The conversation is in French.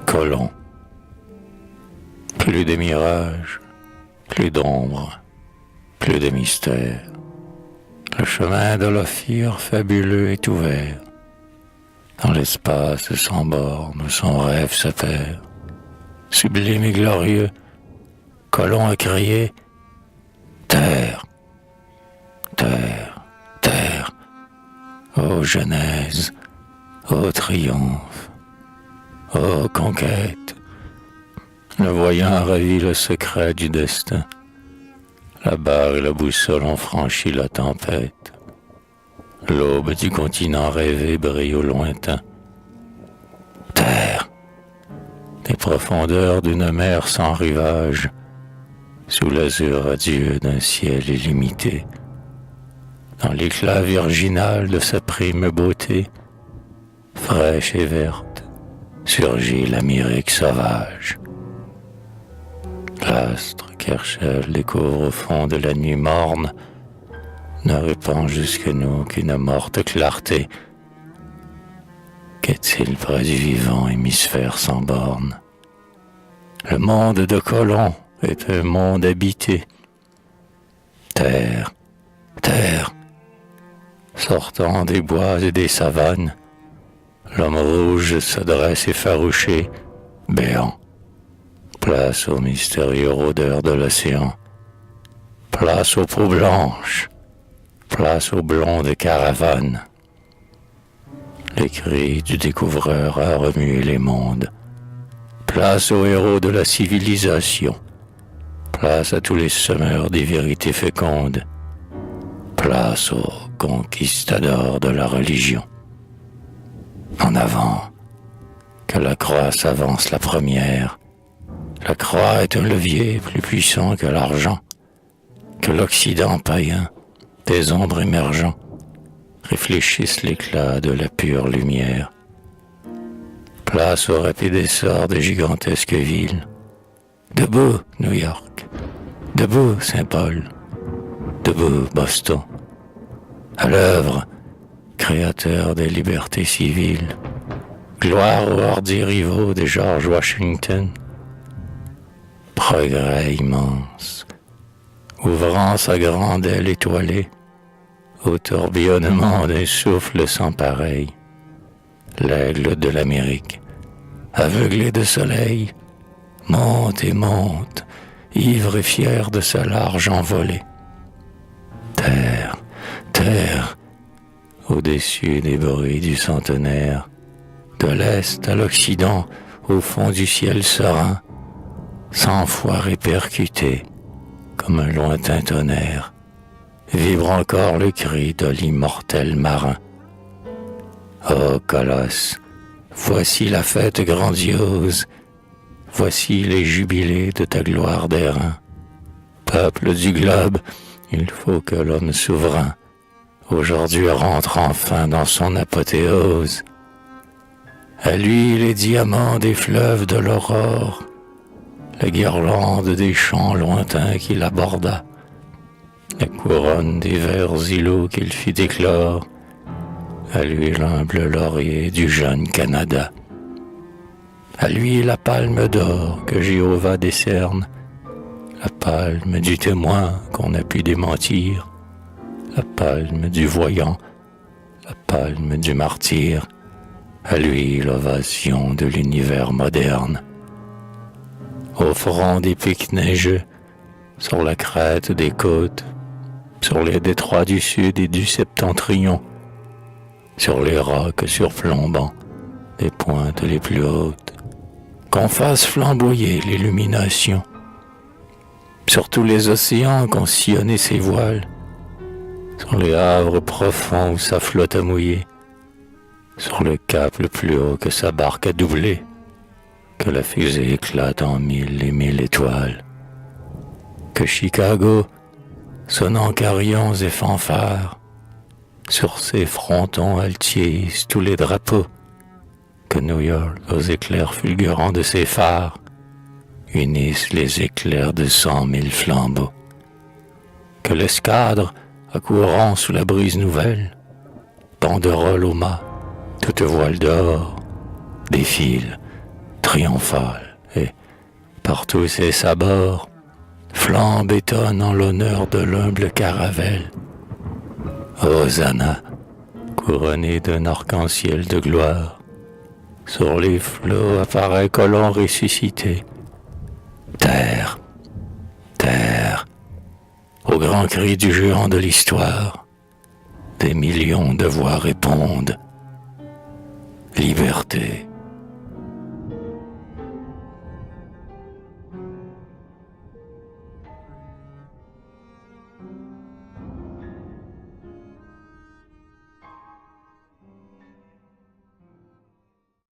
Colomb. Plus de mirages, plus d'ombre, plus de mystère. Le chemin de l'Ophir fabuleux est ouvert. Dans l'espace sans borne où son rêve se perd. Sublime et glorieux, Colomb a crié « Terre, terre, terre, ô genèse, ô triomphe, ô conquête !» Le voyant ravit le secret du destin. La barre et la boussole ont franchi la tempête. L'aube du continent rêvé brille au lointain. Terre, des profondeurs d'une mer sans rivage, sous l'azur radieux d'un ciel illimité, dans l'éclat virginal de sa prime beauté, fraîche et verte, surgit l'Amérique sauvage. L'astre qu'Herschel découvre au fond de la nuit morne ne répand jusque nous qu'une morte clarté. Qu'est-il près du vivant hémisphère sans borne? Le monde de Colomb est un monde habité. Terre, terre, sortant des bois et des savanes, l'homme rouge se dresse effarouché, béant. Place aux mystérieux rôdeurs de l'océan. Place aux peaux blanches. Place aux blondes caravanes. Les cris du découvreur a remué les mondes. Place aux héros de la civilisation. Place à tous les semeurs des vérités fécondes. Place aux conquistadors de la religion. En avant, que la croix s'avance la première. La croix est un levier plus puissant que l'argent, que l'Occident païen, des ombres émergents, réfléchissent l'éclat de la pure lumière. Place au rapide essor des gigantesques villes. Debout, New York. Debout, Saint-Paul. Debout, Boston. À l'œuvre, créateur des libertés civiles. Gloire aux hardis rivaux de George Washington. Progrès immense, ouvrant sa grande aile étoilée au tourbillonnement d'un souffle sans pareil. L'aigle de l'Amérique, aveuglé de soleil, monte et monte, ivre et fier de sa large envolée. Terre, terre, au-dessus des bruits du centenaire, de l'Est à l'Occident, au fond du ciel serein, 100 fois répercuté comme un lointain tonnerre, vibre encore le cri de l'immortel marin. Ô colosse, voici la fête grandiose, voici les jubilés de ta gloire d'airain. Peuple du globe, il faut que l'homme souverain aujourd'hui rentre enfin dans son apothéose. À lui les diamants des fleuves de l'aurore, la guirlande des champs lointains qu'il aborda, la couronne des verts îlots qu'il fit éclore, à lui l'humble laurier du jeune Canada. À lui la palme d'or que Jéhovah décerne, la palme du témoin qu'on a pu démentir, la palme du voyant, la palme du martyr, à lui l'ovation de l'univers moderne. Au front des pics neigeux, sur la crête des côtes, sur les détroits du sud et du septentrion, sur les rocs surplombants des pointes les plus hautes, qu'on fasse flamboyer l'illumination. Sur tous les océans qu'ont sillonné ses voiles, sur les havres profonds où sa flotte a mouillé, sur le cap le plus haut que sa barque a doublé, que la fusée éclate en 1000 et 1000 étoiles, que Chicago, sonnant carillons et fanfares, sur ses frontons altissent tous les drapeaux, que New York, aux éclairs fulgurants de ses phares, unissent les éclairs de 100 000 flambeaux, que l'escadre, accourant sous la brise nouvelle, banderole au mât, toute voile d'or, défile, triomphale, et par tous ses sabords, flambe et tonne en l'honneur de l'humble caravelle. Hosanna, couronné d'un arc-en-ciel de gloire, sur les flots apparaît colon ressuscité. Terre, terre, au grand cri du géant de l'histoire, des millions de voix répondent. Liberté,